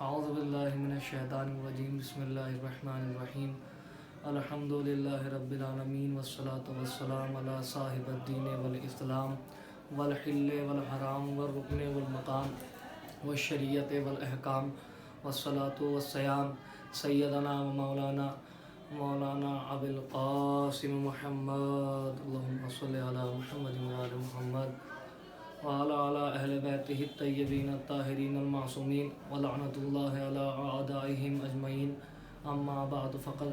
اعوذ باللہ من الشیطان الرجیم بسم اللہ الرحمن الرحیم الحمد للہ رب العالمین والصلاة والسلام علی صاحب الدین والاسلام والحل والحرام والرکن والمقام والشریعت والاحکام والصلاة والسلام سیدنا و مولانا ابو القاسم محمد اللہم صلی علی محمد وعلی محمد وعلى أهل بيته الطيبين الطاهرين المعصومين ولعنة الله على أعدائهم أجمعين أما بعد فقد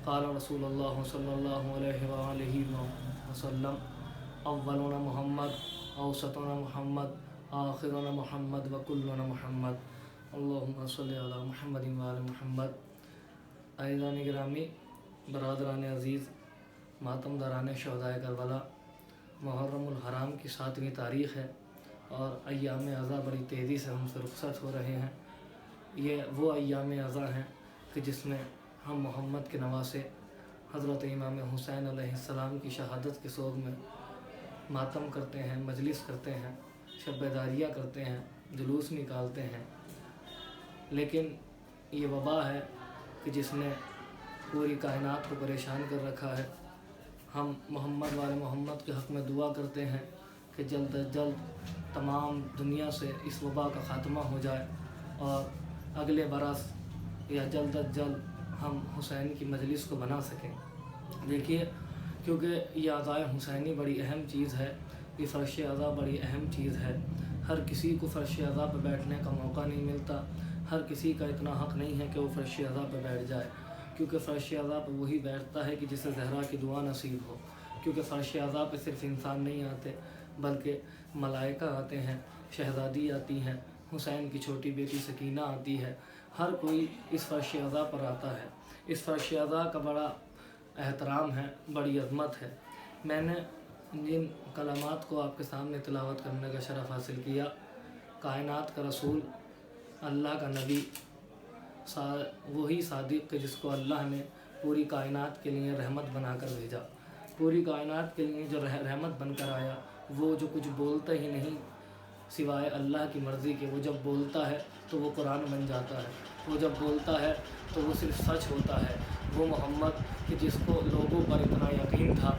قال رسول الله صلى الله عليه وآله وسلم أولنا محمد أوسطنا محمد آخرنا محمد وكلنا محمد اللهم صل على محمد وعلى محمد. عزیزان گرامی، برادران عزیز، ماتم داران شہدائے کربلا، محرم الحرام کی 7ویں تاریخ ہے اور ایام عزا بڑی تیزی سے ہم سے رخصت ہو رہے ہیں. یہ وہ ایام عزا ہیں کہ جس میں ہم محمد کے نواسے حضرت امام حسین علیہ السلام کی شہادت کے سوگ میں ماتم کرتے ہیں، مجلس کرتے ہیں، شب بیداریہ کرتے ہیں، جلوس نکالتے ہیں. لیکن یہ وبا ہے کہ جس نے پوری کائنات کو پریشان کر رکھا ہے. ہم محمد والے محمد کے حق میں دعا کرتے ہیں کہ جلد از جلد تمام دنیا سے اس وبا کا خاتمہ ہو جائے اور اگلے برس یا جلد از جلد ہم حسین کی مجلس کو بنا سکیں. دیکھیے، کیونکہ یہ عزائے حسینی بڑی اہم چیز ہے، یہ فرش عزا بڑی اہم چیز ہے. ہر کسی کو فرش عزا پہ بیٹھنے کا موقع نہیں ملتا، ہر کسی کا اتنا حق نہیں ہے کہ وہ فرش عزا پہ بیٹھ جائے، کیونکہ فرش عزا پہ وہی بیٹھتا ہے کہ جسے زہرا کی دعا نصیب ہو. کیونکہ فرش عزا پہ صرف انسان نہیں آتے بلکہ ملائکہ آتے ہیں، شہزادی آتی ہیں، حسین کی چھوٹی بیٹی سکینہ آتی ہے. ہر کوئی اس فرش عزا پر آتا ہے. اس فرش عزا کا بڑا احترام ہے، بڑی عظمت ہے. میں نے جن کلمات کو آپ کے سامنے تلاوت کرنے کا شرف حاصل کیا، کائنات کا رسول، اللہ کا نبی، وہی صادق کہ جس کو اللہ نے پوری کائنات کے لیے رحمت بنا کر بھیجا. پوری کائنات کے لیے جو رحمت بن کر آیا، وہ جو کچھ بولتا ہی نہیں سوائے اللہ کی مرضی کے. وہ جب بولتا ہے تو وہ قرآن بن جاتا ہے، وہ جب بولتا ہے تو وہ صرف سچ ہوتا ہے. وہ محمد کہ جس کو لوگوں پر اتنا یقین تھا،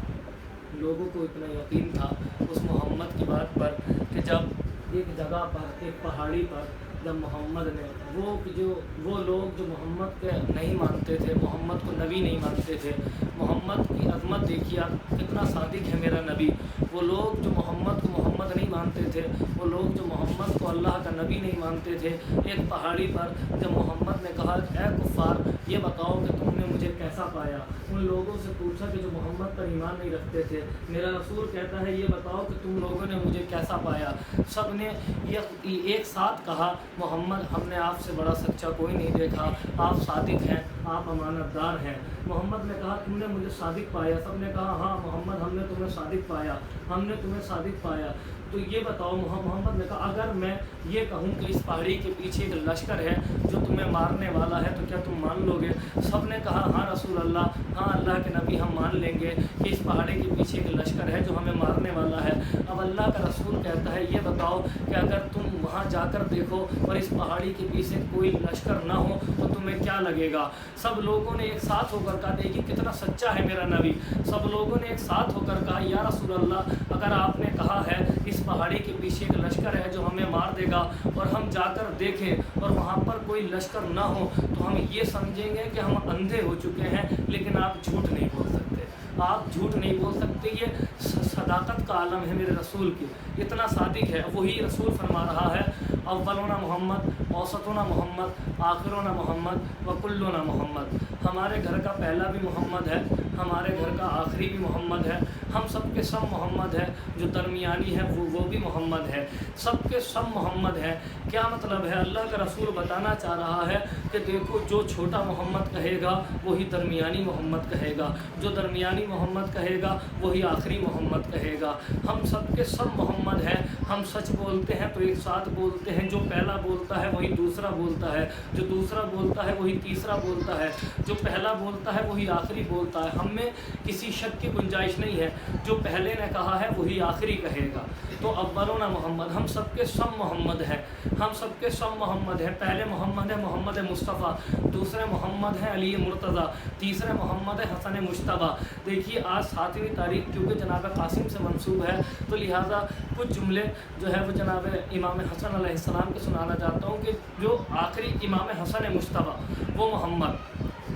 لوگوں کو اتنا یقین تھا اس محمد کی بات پر کہ جب ایک جگہ پر، ایک پہاڑی پر جب محمد نے وہ لوگ جو محمد کے نہیں مانتے تھے، محمد کو نبی نہیں مانتے تھے، محمد کی عظمت دیکھیے کتنا صادق ہے میرا نبی. وہ لوگ جو محمد کو محمد نہیں مانتے تھے، وہ لوگ جو محمد کو اللہ کا نبی نہیں مانتے تھے، ایک پہاڑی پر جب محمد نے کہا اے کفار یہ بتاؤ کہ تم نے مجھے کیسا پایا. ان لوگوں سے پوچھا کہ جو محمد پر ایمان نہیں رکھتے تھے. میرا رسول کہتا ہے یہ بتاؤ کہ تم لوگوں نے مجھے کیسا پایا. سب نے یہ ایک ساتھ کہا محمد ہم نے آپ سے بڑا سچا کوئی نہیں دیکھا، آپ صادق ہیں، آپ امانت دار ہیں. محمد نے کہا تم نے مجھے صادق پایا. سب نے کہا ہاں محمد ہم نے تمہیں صادق پایا، ہم نے تمہیں صادق پایا. تو یہ بتاؤ، محمد نے کہا اگر میں یہ کہوں کہ اس پہاڑی کے پیچھے ایک لشکر ہے جو تمہیں مارنے والا ہے تو کیا تم مان لو گے؟ سب نے کہا ہاں رسول اللہ، ہاں اللہ کے نبی ہم مان لیں گے کہ اس پہاڑی کے پیچھے ایک لشکر ہے جو ہمیں مارنے والا ہے. اب اللہ کا رسول کہتا ہے یہ بتاؤ کہ اگر تم وہاں جا کر دیکھو اور اس پہاڑی کے پیچھے کوئی لشکر نہ ہو تو تمہیں کیا لگے گا؟ سب لوگوں نے ایک ساتھ ہو کر کہا دیکھیے کتنا سچا ہے میرا نبی. سب لوگوں نے ایک ساتھ ہو کر کہا یا رسول اللہ اگر آپ نے کہا ہے اس پہاڑی کے پیچھے ایک لشکر ہے جو ہمیں مار دے گا اور ہم جا کر دیکھیں اور وہاں پر کوئی لشکر نہ ہو تو ہم یہ سمجھیں گے کہ ہم اندھے ہو چکے ہیں. لیکن آپ جھوٹ نہیں بول سکتے، آپ جھوٹ نہیں بول سکتے. یہ صداقت کا عالم ہے میرے رسول کی، اتنا صادق ہے. وہی رسول فرما رہا ہے اولنا محمد اوسطنا محمد آخرنا محمد وکلنا محمد. ہمارے گھر کا پہلا بھی محمد ہے، ہمارے گھر کا آخری بھی محمد ہے، ہم سب کے سب محمد ہے. جو درمیانی ہے وہ بھی محمد ہے، سب کے سب محمد ہے. کیا مطلب ہے؟ اللہ کا رسول بتانا چاہ رہا ہے کہ دیکھو جو چھوٹا محمد کہے گا وہی درمیانی محمد کہے گا، جو درمیانی محمد کہے گا وہی آخری محمد کہے گا. ہم سب کے سب محمد ہیں، ہم سچ بولتے ہیں تو ایک ساتھ بولتے ہیں، جو پہلا بولتا ہے وہی دوسرا بولتا ہے، جو دوسرا بولتا ہے وہی تیسرا بولتا ہے، جو پہلا بولتا ہے وہی آخری بولتا ہے۔ ہم میں کسی شک کی گنجائش نہیں ہے، جو پہلے نے کہا ہے وہی آخری کہے گا۔ تو اولنا محمد، ہم سب کے سب محمد ہیں، ہم سب کے سب محمد ہیں۔ پہلے محمد ہے محمد مصطفیٰ، دوسرے محمد ہیں علی مرتضیٰ، تیسرے محمد ہے حسن مجتبیٰ۔ دیکھیے آج 7ویں تاریخ کیونکہ جناب قاسم سے منسوب ہے تو لہٰذا کچھ جملے جو ہے وہ جناب امام حسن علیہ السلام کے سنانا چاہتا ہوں کہ جو آخری امام حسن مجتبیٰ وہ محمد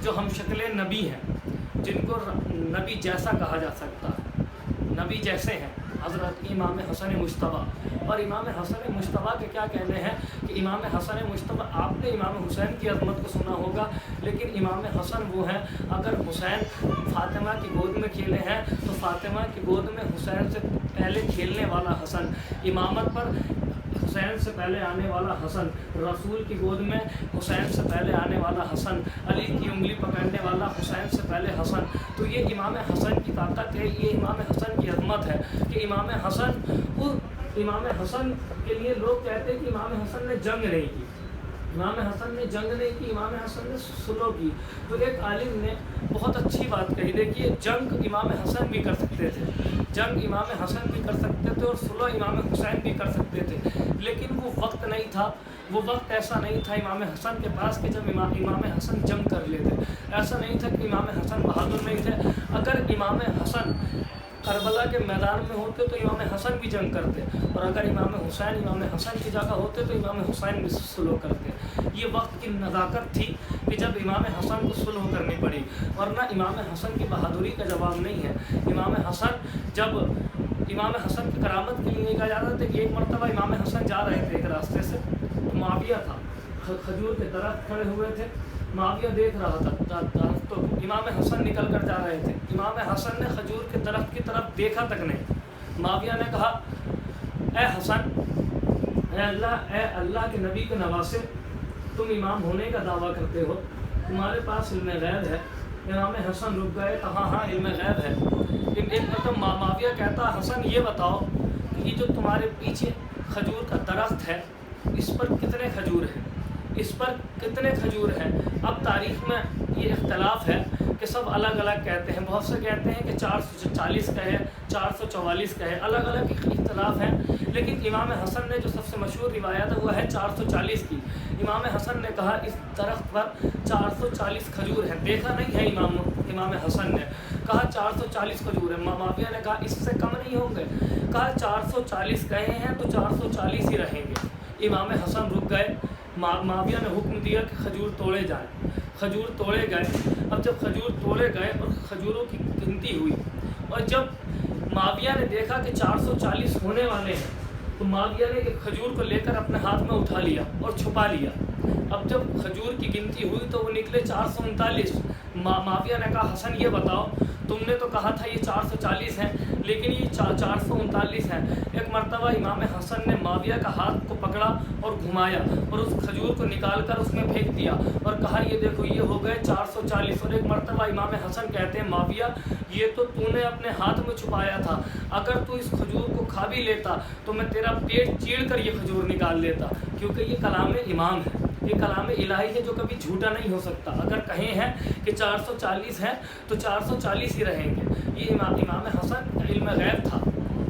جو ہم شکل نبی ہیں، جن کو نبی جیسا کہا جا سکتا ہے، نبی جیسے ہیں حضرت امام حسن مجتبیٰ۔ اور امام حسن مجتبیٰ کے کیا کہنے ہیں کہ امام حسن مجتبیٰ، آپ نے امام حسین کی عظمت کو سنا ہوگا، لیکن امام حسن وہ ہیں، اگر حسین فاطمہ کی گود میں کھیلے ہیں تو فاطمہ کی گود میں حسین سے پہلے کھیلنے والا حسن، امامت پر حسین سے پہلے آنے والا حسن، رسول کی گود میں حسین سے پہلے آنے والا حسن، علی کی انگلی پکڑنے والا حسین سے پہلے حسن۔ تو یہ امام حسن کی طاقت ہے، یہ امام حسن کی عظمت ہے کہ امام حسن کے لیے لوگ کہتے ہیں کہ امام حسن نے جنگ نہیں کی، امام حسن نے جنگ نہیں کی، امام حسن نے صلح کی۔ تو ایک عالم نے بہت اچھی بات کہی، دیکھیے جنگ امام حسن بھی کر سکتے تھے، جنگ امام حسن بھی کر سکتے تھے اور صلح امام حسین بھی کر سکتے تھے، لیکن وہ وقت نہیں تھا، وہ وقت ایسا نہیں تھا امام حسن کے پاس کہ جب امام حسن جنگ کر لیتے۔ ایسا نہیں تھا کہ امام حسن بہادر نہیں تھے، اگر امام حسن کربلا کے میدان میں ہوتے تو امام حسن بھی جنگ کرتے، اور اگر امام حسین امام حسن کی جگہ ہوتے تو امام حسین بھی صلح کرتے۔ یہ وقت کی نزاکت تھی کہ جب امام حسن کو صلح کرنی پڑی، ورنہ امام حسن کی بہادری کا جواب نہیں ہے۔ امام حسن کی کرامت کے لیے کہا جاتا تھا کہ ایک مرتبہ امام حسن جا رہے تھے ایک راستے سے، تو معاویہ تھا، کھجور کے درخت کھڑے ہوئے تھے، معاویہ دیکھ رہا تھا درخت، تو امام حسن نکل کر جا رہے تھے، امام حسن نے کھجور کے درخت کی طرف دیکھا تک نہیں۔ معاویہ نے کہا اے حسن، اے اللہ کے نبی کے نواسے، تم امام ہونے کا دعویٰ کرتے ہو، تمہارے پاس علم غیب ہے؟ امام حسن رک گئے، کہا ہاں علم غیب ہے۔ ایک مطلب معاویہ کہتا حسن یہ بتاؤ کہ یہ جو تمہارے پیچھے کھجور کا درخت ہے اس پر کتنے کھجور ہیں، اس پر کتنے کھجور ہیں؟ اب تاریخ میں یہ اختلاف ہے کہ سب الگ الگ کہتے ہیں، بہت سے کہتے ہیں کہ 440 کا ہے، 444 کا ہے، الگ الگ اختلاف ہیں، لیکن امام حسن نے جو سب سے مشہور روایت ہے وہ ہے 440 کی۔ امام حسن نے کہا اس درخت پر 440 کھجور ہیں، دیکھا نہیں ہے امام حسن نے، کہا 440 کھجور ہیں۔ معاویہ نے کہا اس سے کم نہیں ہوں گے، کہا 440 کہے ہیں تو 440 ہی رہیں گے۔ امام حسن رک گئے، معاویہ نے حکم دیا کہ کھجور توڑے جائیں، کھجور توڑے گئے۔ اب جب کھجور توڑے گئے اور کھجوروں کی گنتی ہوئی، اور جب معاویہ نے دیکھا کہ 440 ہونے والے ہیں تو معاویہ نے ایک کھجور کو لے کر اپنے ہاتھ میں اٹھا لیا اور چھپا لیا۔ اب جب کھجور کی گنتی ہوئی تو وہ نکلے 439۔ معاویہ نے کہا حسن یہ بتاؤ، تم نے تو کہا تھا یہ 440 ہیں لیکن یہ 439 ہیں۔ ایک مرتبہ امام حسن نے معاویہ کا ہاتھ کو پکڑا اور گھمایا اور اس کھجور کو نکال کر اس میں پھینک دیا اور کہا یہ دیکھو یہ ہو گئے 440۔ اور ایک مرتبہ امام حسن کہتے ہیں معاویہ یہ تو نے اپنے ہاتھ میں چھپایا تھا، اگر تو اس کھجور کو کھا بھی لیتا تو میں تیرا پیٹ چیڑ کر یہ کھجور نکال لیتا، کیونکہ یہ کلام امام ہے، یہ کلام الہی ہے جو کبھی جھوٹا نہیں ہو سکتا۔ اگر کہیں ہیں کہ 440 ہیں تو 440 ہی رہیں گے۔ یہ امام حسن کا علم غیب تھا۔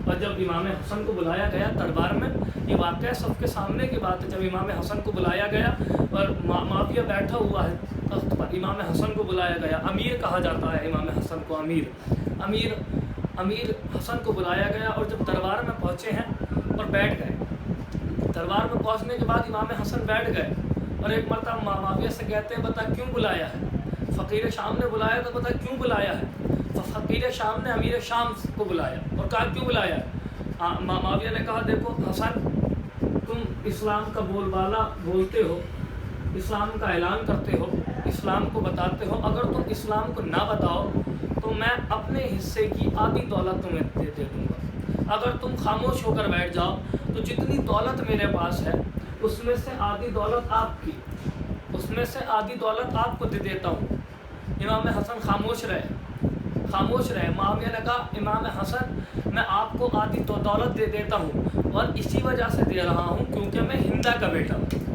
اور جب امام حسن کو بلایا گیا دربار میں، یہ واقعہ سب کے سامنے کی بات ہے، جب امام حسن کو بلایا گیا اور معاویہ بیٹھا ہوا ہے تخت پر، امام حسن کو بلایا گیا، امیر کہا جاتا ہے امام حسن کو، امیر حسن کو بلایا گیا، اور جب دربار میں پہنچے ہیں اور بیٹھ گئے، دربار میں پہنچنے کے بعد امام حسن بیٹھ گئے اور ایک مرتبہ معاویہ سے کہتے ہیں بتا کیوں بلایا ہے؟ فقیر شام نے بلایا تو بتا کیوں بلایا ہے؟ فقیر شام نے امیر شام کو بلایا اور کہا کیوں بلایا ہے؟ معاویہ نے کہا دیکھو حسن، تم اسلام کا بول بالا بولتے ہو، اسلام کا اعلان کرتے ہو، اسلام کو بتاتے ہو، اگر تم اسلام کو نہ بتاؤ تو میں اپنے حصے کی آدھی دولت تمہیں دے دوں گا۔ اگر تم خاموش ہو کر بیٹھ جاؤ تو جتنی دولت میرے پاس ہے اس میں سے آدھی دولت آپ کی، اس میں سے آدھی دولت آپ کو دے دیتا ہوں۔ امام حسن خاموش رہے۔ معاویہ نے کہا امام حسن میں آپ کو آدھی دولت دے دیتا ہوں، اور اسی وجہ سے دے رہا ہوں کیونکہ میں ہندا کا بیٹا ہوں۔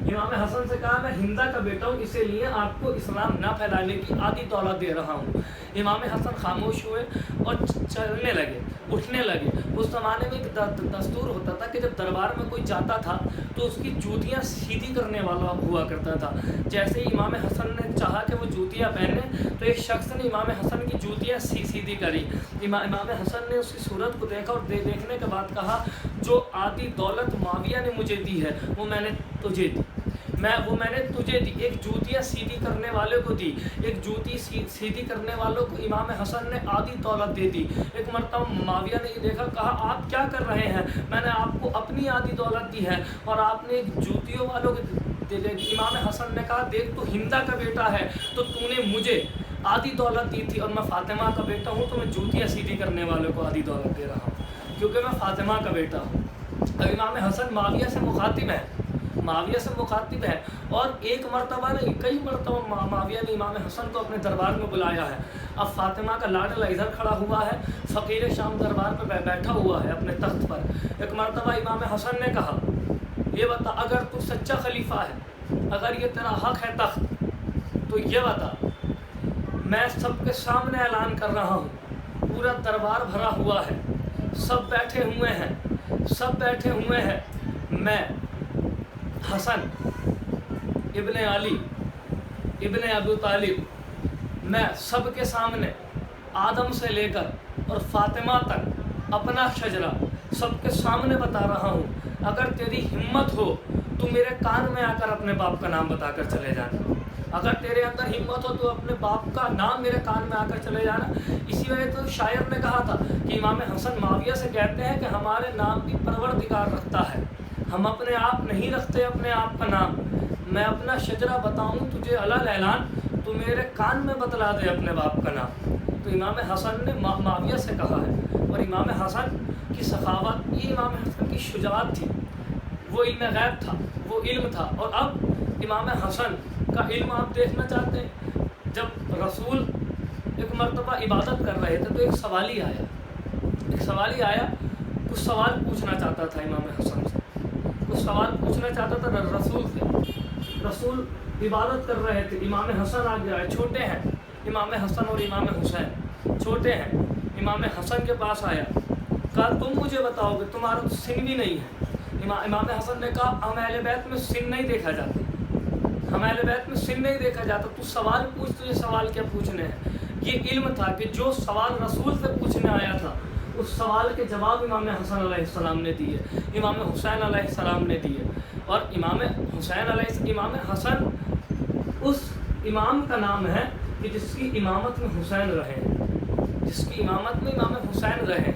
امام حسن سے کہا میں ہندا کا بیٹا ہوں، اسی لیے آپ کو اسلام نہ پھیلانے کی آدھی دولت دے رہا ہوں۔ امام حسن خاموش ہوئے اور چلنے لگے، اٹھنے لگے۔ اس زمانے میں ایک دستور ہوتا تھا کہ جب دربار میں کوئی جاتا تھا تو اس کی جوتیاں سیدھی کرنے والا ہوا کرتا تھا۔ جیسے ہی امام حسن نے چاہا کہ وہ جوتیاں پہنے تو ایک شخص نے امام حسن کی جوتیاں سیدھی کری۔ امام حسن نے اس کی صورت کو دیکھا اور دیکھنے کے بعد کہا جو آدھی دولت معاویہ نے مجھے دی ہے وہ میں نے تجھے دی، میں نے تجھے دی۔ ایک جوتیاں سیدھی کرنے والے کو دی، ایک جوتی سیدھی کرنے والوں کو امام حسن نے آدھی دولت دے دی۔ ایک مرتبہ معاویہ نے یہ دیکھا، کہا آپ کیا کر رہے ہیں، میں نے آپ کو اپنی آدھی دولت دی ہے اور آپ نے ایک جوتیوں والوں کو دے دی۔ امام حسن نے کہا دیکھ تو ہندا کا بیٹا ہے تو نے مجھے آدھی دولت دی تھی، اور میں فاطمہ کا بیٹا ہوں تو میں جوتیاں سیدھی کرنے والوں کو آدھی دولت دے رہا ہوں کیونکہ میں فاطمہ کا بیٹا ہوں۔ اب امام حسن معاویہ سے مخاطب ہے، اور ایک مرتبہ نہیں کئی مرتبہ معاویہ نے امام حسن کو اپنے دربار میں بلایا ہے۔ اب فاطمہ کا لاڈلا ادھر کھڑا ہوا ہے، فقیر شام دربار پہ بیٹھا ہوا ہے اپنے تخت پر۔ ایک مرتبہ امام حسن نے کہا یہ بتا اگر تو سچا خلیفہ ہے، اگر یہ تیرا حق ہے تخت، تو یہ بتا میں سب کے سامنے اعلان کر رہا ہوں، پورا دربار بھرا ہوا ہے، سب بیٹھے ہوئے ہیں، میں حسن ابن علی ابن ابو طالب، میں سب کے سامنے آدم سے لے کر اور فاطمہ تک اپنا شجرہ سب کے سامنے بتا رہا ہوں۔ اگر تیری ہمت ہو تو میرے کان میں آ کر اپنے باپ کا نام بتا کر چلے جانا، اگر تیرے اندر ہمت ہو تو اپنے باپ کا نام میرے کان میں آ کر چلے جانا۔ اسی وجہ تو شاعر نے کہا تھا کہ امام حسن معاویہ سے کہتے ہیں کہ ہمارے نام بھی پروردگار رکھتا ہے، ہم اپنے آپ نہیں رکھتے اپنے آپ کا نام۔ میں اپنا شجرہ بتاؤں تجھے علل اعلان، تو میرے کان میں بتلا دے اپنے باپ کا نام۔ تو امام حسن نے معاویہ سے کہا ہے، اور امام حسن کی سخاوت، یہ امام حسن کی شجاعت تھی، وہ علم غیب تھا، وہ علم تھا۔ اور اب امام حسن کا علم آپ دیکھنا چاہتے ہیں، جب رسول ایک مرتبہ عبادت کر رہے تھے تو ایک سوالی آیا، کچھ سوال پوچھنا چاہتا تھا امام حسن سے، کچھ سوال پوچھنا چاہتا تھا رسول سے۔ رسول عبادت کر رہے تھے، امام حسن آ گیا ہے، چھوٹے ہیں امام حسن اور امام حسین، چھوٹے ہیں۔ امام حسن کے پاس آیا، کہا تم مجھے بتاؤ گے، تمہارا تو سن بھی نہیں ہے۔ امام حسن نے کہا ہم اہل بیت میں سن نہیں دیکھا جاتا، تو سوال پوچھ، تجھے سوال کیا پوچھنے ہیں۔ یہ علم تھا کہ جو سوال رسول سے پوچھنے آیا تھا اس سوال کے جواب امام حسن علیہ السلام نے دیے، امام حسین علیہ السلام نے دیے۔ اور امام حسن اس امام کا نام ہے کہ جس کی امامت میں حسین رہے ہیں، جس کی امامت میں امام حسین رہے،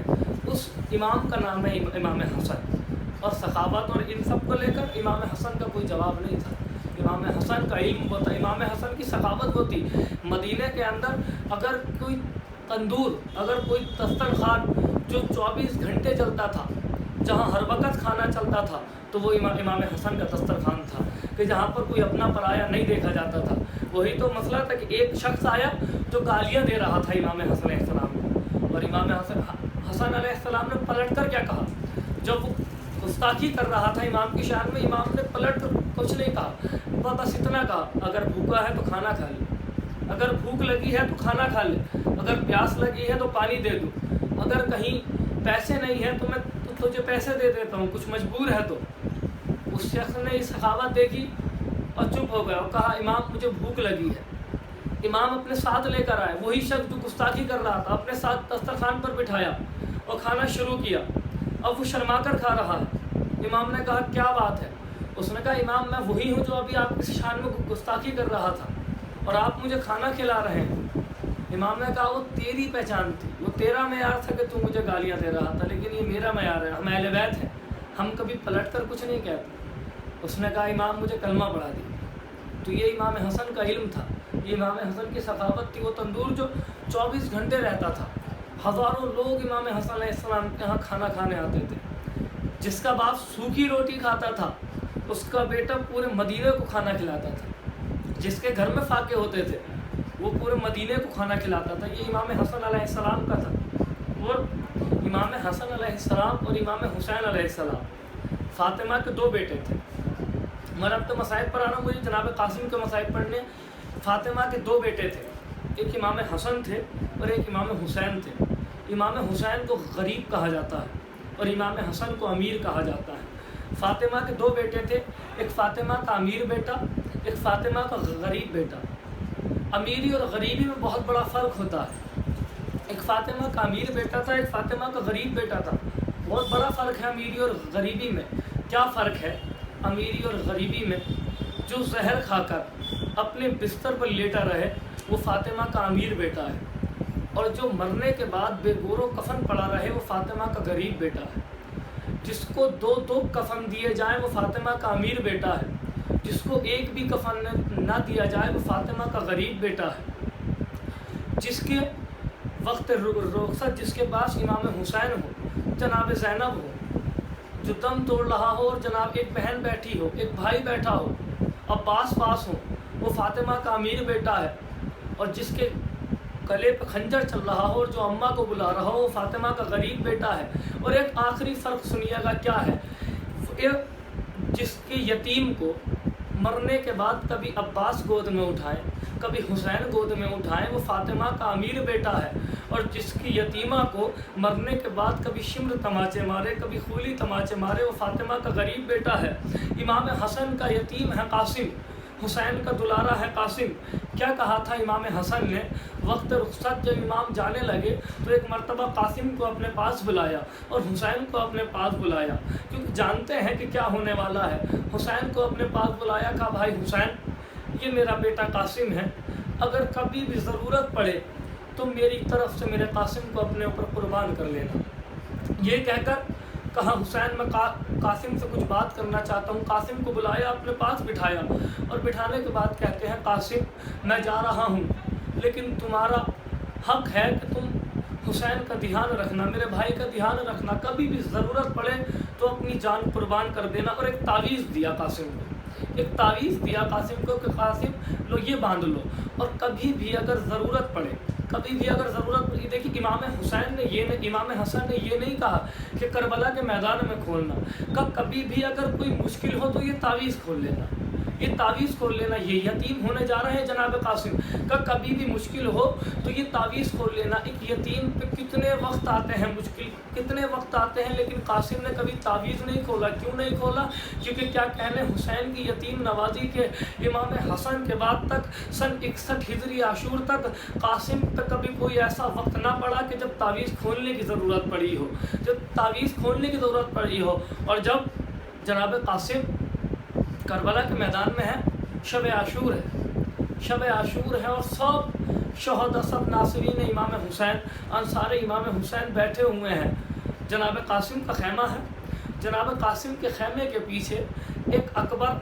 اس امام کا نام ہے امام حسن۔ اور سخاوت اور ان سب کو لے کر امام حسن کا کوئی جواب نہیں تھا۔ امام حسن کا علم ہوتا، امام حسن کی سخاوت ہوتی۔ مدینہ کے اندر اگر کوئی تندور، اگر کوئی دسترخوان جو 24 گھنٹے چلتا تھا، جہاں ہر وقت کھانا چلتا تھا، تو وہ امام حسن کا دسترخوان تھا، کہ جہاں پر کوئی اپنا پرایا نہیں دیکھا جاتا تھا۔ وہی تو مسئلہ تھا کہ ایک شخص آیا جو گالیاں دے رہا تھا امام حسن علیہ السلام کو، اور امام حسن علیہ السلام نے پلٹ کر کیا کہا، جب وہ گستاخی کر رہا تھا امام کی شان میں، امام نے پلٹ کر کچھ نہیں کہا، بس اتنا کہا اگر بھوکا ہے تو کھانا کھا لے، اگر بھوک لگی ہے تو کھانا کھا لے، اگر پیاس لگی ہے تو پانی دے دوں، اگر کہیں پیسے نہیں ہیں تو میں تجھے پیسے دے دیتا ہوں، کچھ مجبور ہے تو۔ اس شخص نے یہ سخاوت دیکھی اور چپ ہو گیا اور کہا امام مجھے بھوک لگی ہے۔ امام اپنے ساتھ لے کر آئے، وہی شخص جو گستاخی کر رہا تھا اپنے ساتھ دسترخوان پر بٹھایا اور کھانا شروع کیا۔ اب وہ شرما کر کھا رہا ہے۔ امام نے کہا کیا بات ہے؟ اس نے کہا امام میں وہی ہوں جو ابھی آپ کی شان میں گستاخی کر رہا تھا اور آپ مجھے کھانا کھلا رہے ہیں۔ امام نے کہا وہ تیری پہچان تھی، وہ تیرا معیار تھا کہ تو مجھے گالیاں دے رہا تھا، لیکن یہ میرا معیار ہے، ہم اہل بیت ہیں، ہم کبھی پلٹ کر کچھ نہیں کہتے۔ اس نے کہا امام مجھے کلمہ پڑھا دی۔ تو یہ امام حسن کا علم تھا، یہ امام حسن کی سخاوت تھی۔ وہ تندور جو 24 گھنٹے رہتا تھا، ہزاروں لوگ امام حسن علیہ السلام کے یہاں کھانا کھانے آتے تھے۔ جس کا باپ سوکھی روٹی کھاتا تھا اس کا بیٹا پورے مدینے کو کھانا کھلاتا تھا، جس کے گھر میں فاقے ہوتے تھے وہ پورے مدینے کو کھانا کھلاتا تھا۔ یہ امام حسن علیہ السلام کا تھا، اور امام حسن علیہ السلام اور امام حسین علیہ السلام فاطمہ کے 2 بیٹے تھے. میں اب تو مسائل پر آنا مجھے جناب قاسم کے مسائل پڑھنے. فاطمہ کے 2 بیٹے تھے, ایک امام حسن تھے اور ایک امام حسین تھے. امام حسین کو غریب کہا جاتا ہے اور امام حسن کو امیر کہا جاتا ہے. فاطمہ کے 2 بیٹے تھے, ایک فاطمہ کا امیر بیٹا, ایک فاطمہ کا غریب بیٹا. امیری اور غریبی میں بہت بڑا فرق ہوتا ہے. ایک فاطمہ کا امیر بیٹا تھا, ایک فاطمہ کا غریب بیٹا تھا. بہت بڑا فرق ہے امیری اور غریبی میں. کیا فرق ہے امیری اور غریبی میں؟ جو زہر کھا کر اپنے بستر پر لیٹا رہے وہ فاطمہ کا امیر بیٹا ہے, اور جو مرنے کے بعد بے گور و کفن پڑا رہے وہ فاطمہ کا غریب بیٹا ہے. جس کو 2 کفن دیے جائیں وہ فاطمہ کا امیر بیٹا ہے, جس کو ایک بھی کفن نہ دیا جائے وہ فاطمہ کا غریب بیٹا ہے. جس کے وقت رخصت جس کے پاس امام حسین ہو, جناب زینب ہو جو دم توڑ رہا ہو, اور جناب ایک بہن بیٹھی ہو, ایک بھائی بیٹھا ہو, عباس پاس ہو, وہ فاطمہ کا امیر بیٹا ہے. اور جس کے گلے پہ خنجر چل رہا ہو اور جو اماں کو بلا رہا ہو وہ فاطمہ کا غریب بیٹا ہے. اور ایک آخری فرق سنیے گا کیا ہے, جس کے یتیم کو مرنے کے بعد کبھی عباس گود میں اٹھائیں کبھی حسین گود میں اٹھائیں وہ فاطمہ کا امیر بیٹا ہے. اور جس کی یتیمہ کو مرنے کے بعد کبھی شمر تماچے مارے کبھی خولی تماچے مارے وہ فاطمہ کا غریب بیٹا ہے. امام حسن کا یتیم ہے قاسم, حسین کا دلارا ہے قاسم. کیا کہا تھا امام حسن نے؟ وقت رخصت جب امام جانے لگے تو ایک مرتبہ قاسم کو اپنے پاس بلایا اور حسین کو اپنے پاس بلایا, کیونکہ جانتے ہیں کہ کیا ہونے والا ہے. حسین کو اپنے پاس بلایا, کہا بھائی حسین یہ میرا بیٹا قاسم ہے, اگر کبھی بھی ضرورت پڑے تو میری طرف سے میرے قاسم کو اپنے اوپر قربان کر لینا. یہ کہہ کر کہا حسین میں قاسم سے کچھ بات کرنا چاہتا ہوں. قاسم کو بلایا, اپنے پاس بٹھایا, اور بٹھانے کے بعد کہتے ہیں قاسم میں جا رہا ہوں لیکن تمہارا حق ہے کہ تم حسین کا دھیان رکھنا, میرے بھائی کا دھیان رکھنا, کبھی بھی ضرورت پڑے تو اپنی جان قربان کر دینا. اور ایک تعویذ دیا قاسم کو, ایک تعویذ دیا قاسم کو کہ قاسم لو یہ باندھ لو, اور کبھی بھی اگر ضرورت پڑے کبھی بھی اگر ضرورت پڑی. دیکھیے امام حسین نے امام حسن نے یہ نہیں کہا کہ کربلا کے میدان میں کھولنا, کبھی بھی اگر کوئی مشکل ہو تو یہ تعویذ کھول لینا, یہ تعویذ کھول لینا. یہ یتیم ہونے جا رہے ہیں جناب قاسم, کبھی بھی مشکل ہو تو یہ تعویذ کھول لینا. ایک یتیم پہ کتنے وقت آتے ہیں مشکل, کتنے وقت آتے ہیں, لیکن قاسم نے کبھی تعویذ نہیں کھولا. کیوں نہیں کھولا؟ کیونکہ کیا کہنے حسین کی یتیم نوازی کے امام حسن کے بعد تک سن 61 ہجری عاشور تک قاسم پہ کبھی کوئی ایسا وقت نہ پڑا کہ جب تعویذ کھولنے کی ضرورت پڑی ہو, جب تعویذ کھولنے کی ضرورت پڑی ہو. اور جب جناب قاسم کربلا کے میدان میں ہے, شب عاشور ہے, شب عاشور ہے, اور سب شہداء سب ناصرین امام حسین انصار امام حسین بیٹھے ہوئے ہیں. جناب قاسم کا خیمہ ہے, جناب قاسم کے خیمے کے پیچھے ایک اکبر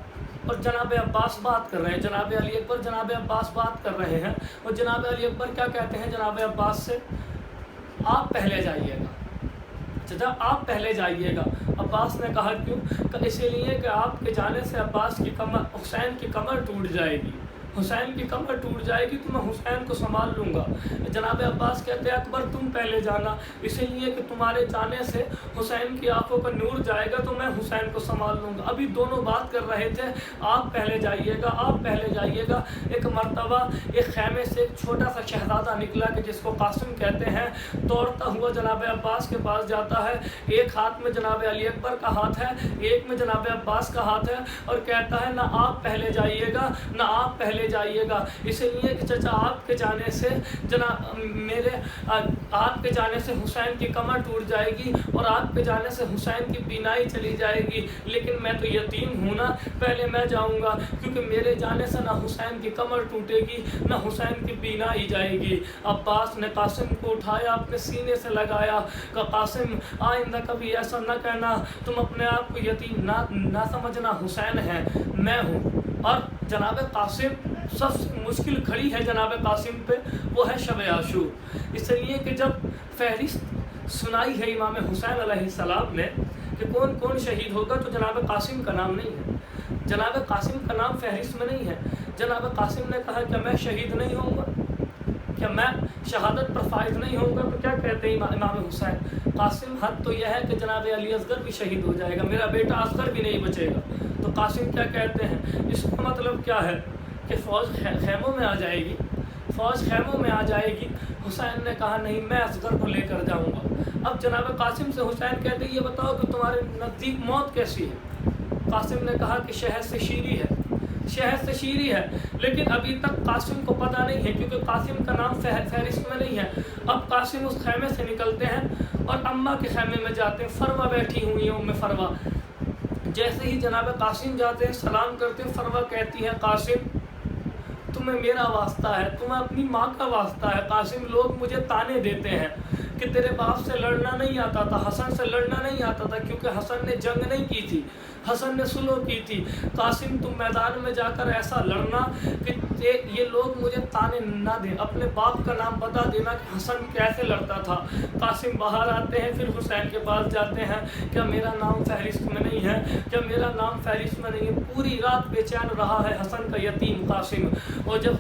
اور جناب عباس بات کر رہے ہیں, جناب علی اکبر جناب عباس بات کر رہے ہیں. اور جناب علی اکبر کیا کہتے ہیں جناب عباس سے؟ آپ پہلے جائیے گا, چچا آپ پہلے جائیے گا. عباس نے کہا کیوں؟ کہ اسی لیے کہ آپ کے جانے سے عباس کی کمر, حسین کی کمر ٹوٹ جائے گی, حسین کی کمر ٹوٹ جائے گی تو میں حسین کو سنبھال لوں گا. جناب عباس کہتے ہیں اکبر تم پہلے جانا, اسی لیے کہ تمہارے جانے سے حسین کی آنکھوں پر نور جائے گا تو میں حسین کو سنبھال لوں گا. ابھی دونوں بات کر رہے تھے, آپ پہلے جائیے گا, آپ پہلے جائیے گا. ایک مرتبہ ایک خیمے سے ایک چھوٹا سا شہزادہ نکلا کہ جس کو قاسم کہتے ہیں, دوڑتا ہوا جناب عباس کے پاس جاتا ہے. ایک ہاتھ میں جناب علی اکبر کا ہاتھ ہے, ایک میں جناب عباس کا ہاتھ ہے, اور کہتا ہے نہ آپ پہلے جائیے گا نہ آپ پہلے جائیے گا, اس لیے کہ چچا آپ کے جانے سے آپ کے جانے سے حسین کی کمر ٹوٹ جائے گی اور آپ کے جانے سے حسین کی بینائی چلی جائے گی. لیکن میں تو یتیم ہوں نا, پہلے میں جاؤں گا, کیونکہ میرے جانے سے نہ حسین کی کمر ٹوٹے گی نہ حسین کی بینائی جائے گی. عباس نے قاسم کو اٹھایا, اپنے سینے سے لگایا, کہ قاسم آئندہ کبھی ایسا نہ کہنا, تم اپنے آپ کو یتیم نہ سمجھنا, حسین ہے میں ہوں. اور جناب قاسم سب سے مشکل کھڑی ہے جناب قاسم پہ, وہ ہے شب عاشور. اس لیے کہ جب فہرست سنائی ہے امام حسین علیہ السلام نے کہ کون کون شہید ہوگا, تو جناب قاسم کا نام نہیں ہے, جناب قاسم کا نام فہرست میں نہیں ہے. جناب قاسم نے کہا کہ میں شہید نہیں ہوں گا. کہ میں شہادت پر فائز نہیں ہوں گا، تو کیا کہتے ہیں امام حسین؟ قاسم حد تو یہ ہے کہ جناب علی اصغر بھی شہید ہو جائے گا، میرا بیٹا اصغر بھی نہیں بچے گا۔ تو قاسم کیا کہتے ہیں؟ اس کا مطلب کیا ہے کہ فوج خیموں میں آ جائے گی، فوج خیموں میں آ جائے گی۔ حسین نے کہا نہیں، میں اصغر کو لے کر جاؤں گا۔ اب جناب قاسم سے حسین کہتے ہیں یہ بتاؤ کہ تمہارے نزدیک موت کیسی ہے؟ قاسم نے کہا کہ شہد سے شیریں ہے، شہد سے شیریں ہے۔ لیکن ابھی تک قاسم کو پتہ نہیں ہے، کیونکہ قاسم کا نام فہرست میں نہیں ہے۔ اب قاسم اس خیمے سے نکلتے ہیں اور اماں کے خیمے میں جاتے ہیں، فروا بیٹھی ہوئی ہیں، ام فروا۔ جیسے ہی جناب قاسم جاتے ہیں، سلام کرتے ہیں، فروا کہتی ہے قاسم تمہیں میرا واسطہ ہے، تمہیں اپنی ماں کا واسطہ ہے۔ قاسم لوگ مجھے تانے دیتے ہیں کہ تیرے باپ سے لڑنا نہیں آتا تھا، حسن سے لڑنا نہیں آتا تھا، کیونکہ حسن نے جنگ نہیں کی تھی، حسن نے صلح کی تھی۔ قاسم تم میدان میں جا کر ایسا لڑنا کہ یہ لوگ مجھے تانے نہ دیں، اپنے باپ کا نام بتا دینا کہ حسن کیسے لڑتا تھا۔ قاسم باہر آتے ہیں، پھر حسین کے پاس جاتے ہیں، کیا میرا نام فہرست میں نہیں ہے؟ کیا میرا نام فہرست میں نہیں ہے؟ پوری رات بے چین رہا ہے حسن کا یتیم قاسم۔ اور جب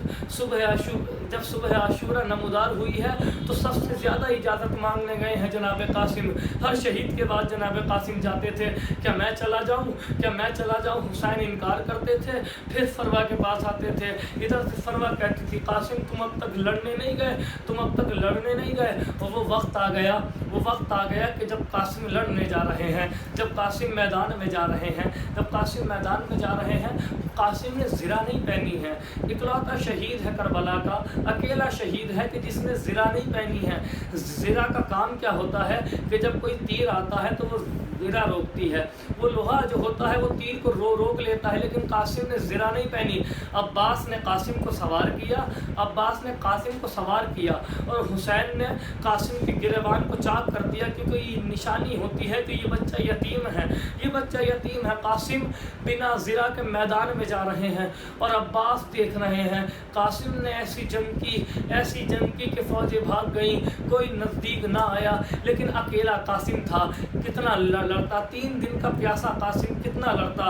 صبح عاشورہ نمودار ہوئی ہے تو سب سے زیادہ اجازت مانگنے گئے ہیں جناب قاسم۔ ہر شہید کے بعد جناب قاسم جاتے تھے، کیا میں چلا جاؤں، کیا میں چلا جاؤں؟ حسین انکار کرتے تھے، پھر فروا کے پاس آتے تھے۔ ادھر سے فروا کہتی تھی قاسم تم اب تک لڑنے نہیں گئے، تم اب تک لڑنے نہیں گئے۔ اور وہ وقت آ گیا کہ جب قاسم لڑنے جا رہے ہیں، جب قاسم میدان میں جا رہے ہیں، جب قاسم میدان میں جا رہے ہیں، قاسم نے زرہ نہیں پہنی ہے۔ اکلوتا شہید ہے کربلا کا، اکیلا شہید ہے کہ جس نے زرہ نہیں پہنی ہے۔ زرہ کا کام کیا ہوتا ہے کہ جب کوئی تیر آتا ہے تو وہ زرہ روکتی ہے، وہ لوہا جو ہوتا ہے وہ تیر کو روک لیتا ہے، لیکن قاسم نے زرہ نہیں پہنی۔ عباس نے قاسم کو سوار کیا اور حسین نے قاسم کے گریبان کو چاک کر دیا، کیونکہ یہ نشانی ہوتی ہے کہ یہ بچہ یتیم ہے، یہ بچہ یتیم ہے۔ قاسم بنا زرہ کے میدان میں جا رہے ہیں اور عباس دیکھ رہے ہیں۔ قاسم نے ایسی جنگ کی کہ فوجیں بھاگ گئیں، کوئی نزدیک نہ آیا، لیکن اکیلا قاسم تھا، کتنا لڑتا، 3 دن کا پیاسا قاسم کتنا لڑتا۔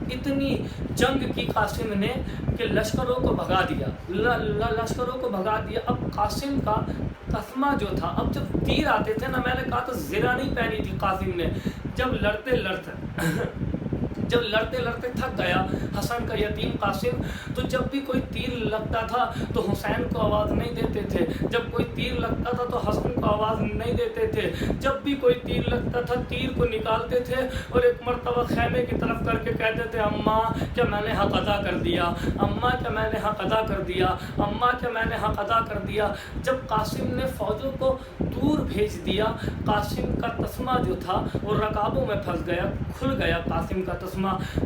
اتنی جنگ کی قاسم نے کہ لشکروں کو بھگا دیا۔ اب قاسم کا تسمہ جو تھا، اب جب تیر آتے تھے نا، میں نے کہا تو زرہ نہیں پہنی تھی قاسم نے، جب لڑتے تھک گیا حسن کا یتیم قاسم، تو جب بھی کوئی تیر لگتا تھا تو حسین کو آواز نہیں دیتے تھے، جب کوئی تیر لگتا تھا تو حسن کو آواز نہیں دیتے تھے، جب بھی کوئی تیر لگتا تھا تیر کو نکالتے تھے اور ایک مرتبہ خیمے کی طرف کر کے کہتے تھے اماں کیا میں نے حق ادا کر دیا، اماں کیا میں نے حق ادا کر دیا، اماں کیا میں نے حق ادا کر دیا۔ جب قاسم نے فوجوں کو دور بھیج دیا، قاسم کا تسمہ جو تھا وہ رکابوں میں پھنس گیا، کھل گیا قاسم کا تسمہ۔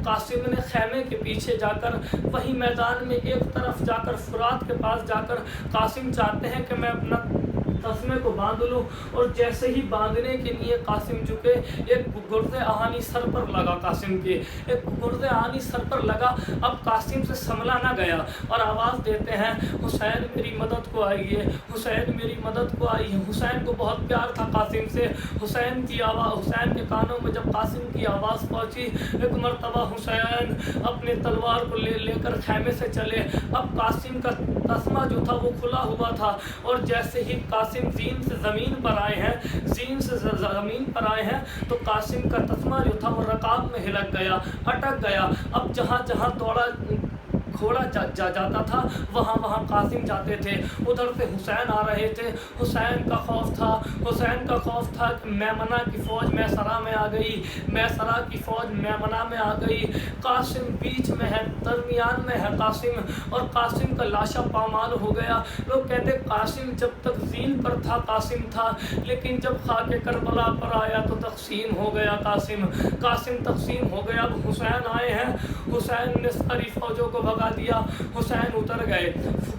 قاسم نے خیمے کے پیچھے جا کر وہی میدان میں ایک طرف جا کر فرات کے پاس جا کر قاسم چاہتے ہیں کہ میں اپنا تسمے کو باندھ لوں، اور جیسے ہی باندھنے کے لیے قاسم جھکے، ایک گرز آہنی سر پر لگا، قاسم کے ایک گرز آہنی سر پر لگا۔ اب قاسم سے سنبھلا نہ گیا اور آواز دیتے ہیں حسین میری مدد کو آئیے، حسین میری مدد کو آئیے۔ حسین کو بہت پیار تھا قاسم سے، حسین کے کانوں میں جب قاسم کی آواز پہنچی، ایک مرتبہ حسین اپنے تلوار کو لے کر خیمے سے چلے۔ اب قاسم کا تسمہ جو تھا وہ کھلا ہوا تھا، اور جیسے ہی قاسم زین سے زمین پر آئے ہیں تو قاسم کا تسمہ جو تھا وہ رکاب میں ہلک گیا، اٹک گیا۔ اب جہاں دوڑا گھوڑا جاتا تھا وہاں قاسم جاتے تھے، ادھر سے حسین آ رہے تھے۔ حسین کا خوف تھا کہ میمنہ کی فوج میسرہ میں آ گئی، میسرہ کی فوج میمنہ میں آ گئی، قاسم بیچ میں ہے، درمیان میں ہے قاسم، اور قاسم کا لاشا پامال ہو گیا۔ لوگ کہتے قاسم جب تک زین پر تھا قاسم تھا، لیکن جب خاک کربلا پر آیا تو تقسیم ہو گیا قاسم تقسیم ہو گیا۔ اب حسین آئے ہیں، حسین نے ساری فوجوں کو بھگا دیا۔ حسین اتر گئے،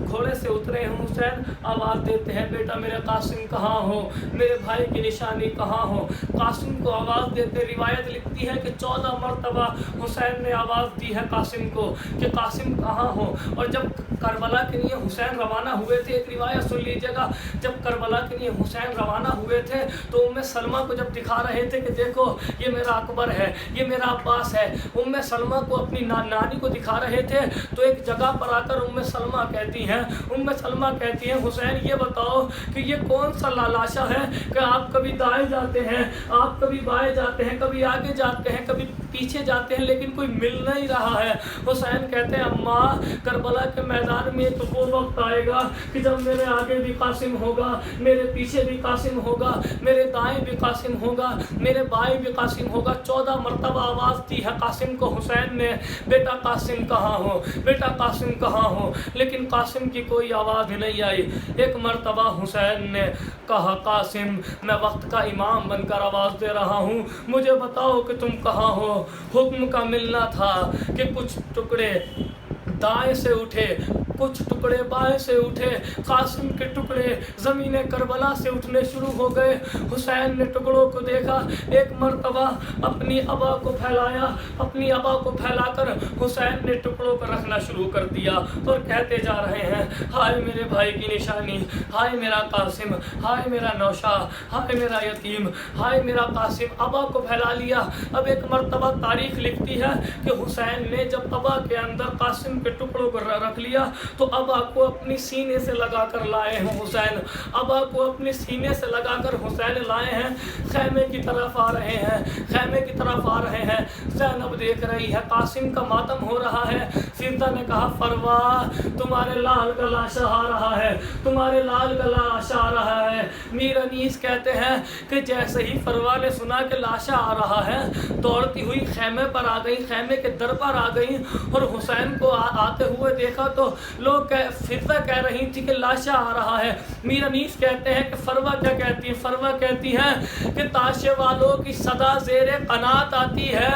گھوڑے سے اترے ہیں، حسین آواز دیتے ہیں بیٹا میرے قاسم کہاں ہو، میرے بھائی کی نشانی کہاں ہو۔ قاسم کو آواز دیتے، روایت لکھتی ہے کہ 14 مرتبہ حسین نے آواز دی ہے قاسم کو کہ قاسم کہاں ہو۔ اور جب کربلا کے لیے حسین روانہ ہوئے تھے، ایک روایت سن لیجیے گا، جب کربلا کے لیے حسین روانہ ہوئے تھے تو ام سلمہ کو جب دکھا رہے تھے کہ دیکھو یہ میرا اکبر ہے، یہ میرا عباس ہے، ام سلمہ کو اپنی نانی کو دکھا رہے تھے تو تو ایک جگہ پر آ کر ام سلمہ کہتی ہیں حسین یہ بتاؤ کہ یہ کون سا لاشا ہے کہ آپ کبھی دائیں جاتے ہیں، آپ کبھی بائیں جاتے ہیں، کبھی آگے جاتے ہیں، کبھی پیچھے جاتے ہیں، لیکن کوئی مل نہیں رہا ہے۔ حسین کہتے ہیں اماں کربلا کے میدان میں تو وہ وقت آئے گا کہ جب میرے آگے بھی قاسم ہوگا، میرے پیچھے بھی قاسم ہوگا، میرے دائیں بھی قاسم ہوگا، میرے بائیں بھی قاسم ہوگا۔ 14 مرتبہ آواز دی ہے قاسم کو حسین نے، بیٹا قاسم کہاں ہو، بیٹا قاسم کہاں ہو، لیکن قاسم کی کوئی آواز نہیں آئی۔ ایک مرتبہ حسین نے کہا قاسم میں وقت کا امام بن کر آواز دے رہا ہوں، مجھے بتاؤ کہ تم کہاں ہو۔ حکم کا ملنا تھا کہ کچھ ٹکڑے دائیں سے اٹھے، کچھ ٹکڑے بائیں سے اٹھے، قاسم کے ٹکڑے زمین کربلا سے اٹھنے شروع ہو گئے۔ حسین نے ٹکڑوں کو دیکھا، ایک مرتبہ اپنی ابا کو پھیلایا، اپنی ابا کو پھیلا کر حسین نے ٹکڑوں کو رکھنا شروع کر دیا اور کہتے جا رہے ہیں ہائے میرے بھائی کی نشانی، ہائے میرا قاسم، ہائے میرا نوشا، ہائے میرا یتیم، ہائے میرا قاسم۔ ابا کو پھیلا لیا۔ اب ایک مرتبہ تاریخ لکھتی ہے کہ حسین نے جب ابا کے اندر قاسم کے ٹکڑوں کو رکھ لیا تو ابا کو اپنی سینے سے لگا کر لائے ہیں حسین، ابا کو اپنے سینے سے لگا کر حسین لائے ہیں، خیمے کی طرف آ رہے ہیں، خیمے کی طرف آ رہے ہیں۔ زینب دیکھ رہی ہے قاسم کا ماتم ہو رہا ہے۔ سیدہ نے کہا فروا تمہارے لال کا لاشا آ رہا ہے، تمہارے لال کا لاشا آ رہا ہے۔ میر انیس کہتے ہیں کہ جیسے ہی فروا نے سنا کہ لاشا آ رہا ہے دوڑتی ہوئی خیمے پر آ گئی، خیمے کے در پر آ گئی اور حسین کو آتے ہوئے دیکھا تو لوگ فضا کہہ رہی تھی کہ لاشا آ رہا ہے۔ میر انیس کہتے ہیں کہ فروا کیا کہتی ہے؟ فروا کہتی ہے کہ تاشے والوں کی صدا زیر قنات آتی ہے،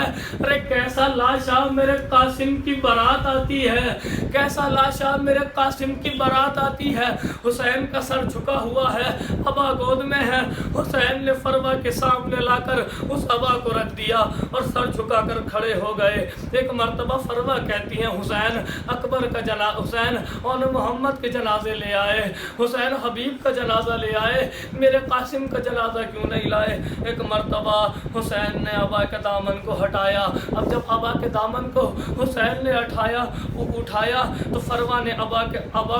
ارے کیسا لاشا میرے قاسم کی برات آتی ہے، کیسا لاشا میرے قاسم کی برات آتی ہے۔ حسین کا سر جھکا ہوا ہے، ابا گود میں ہے۔ حسین نے فروا کے سامنے لا کر اس ابا کو رکھ دیا اور سر جھکا کر کھڑے ہو گئے۔ ایک مرتبہ فروا کہتی ہیں حسین اکبر کا حسین اور محمد کے جنازے لے آئے، حسین حبیب کا جنازہ لے آئے، میرے قاسم کا جنازہ کیوں نہیں لائے؟ ایک مرتبہ حسین نے ابا کے دامن کو ہٹایا۔ اب جب ابا کے دامن کو حسین نے اٹھایا تو فروا نے ابا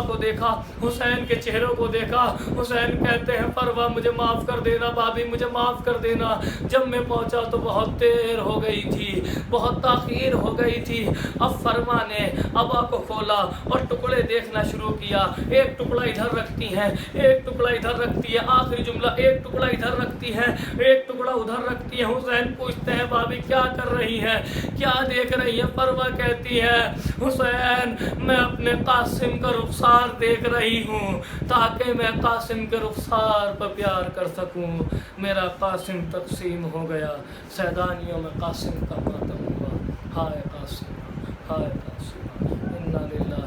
کو دیکھا، حسین کے چہروں کو دیکھا۔ حسین کہتے ہیں فروا مجھے معاف کر دینا بابی، مجھے معاف کر دینا، جب میں پہنچا تو بہت دیر ہو گئی تھی، بہت تاخیر ہو گئی تھی۔ اب فرما نے ابا کو کھولا اور ٹکڑے دیکھنا شروع کیا، ایک ٹکڑا ادھر رکھتی ہیں، ایک ٹکڑا ادھر رکھتی ہے، آخری جملہ ایک ٹکڑا ادھر رکھتی ہے، ایک ٹکڑا ادھر رکھتی ہے۔ حسین پوچھتے ہیں بابی کیا کر رہی ہے، کیا دیکھ رہی ہے؟ فروا کہتی ہے حسین میں اپنے قاسم کا رخسار دیکھ رہی ہوں تاکہ میں قاسم کے رخسار پر پیار کر سکوں۔ میرا قاسم تقسیم ہو گیا، سیدانیوں میں قاسم کا ماتم ہوا، ہائے قاسم، ہائے قاسم، انا للہ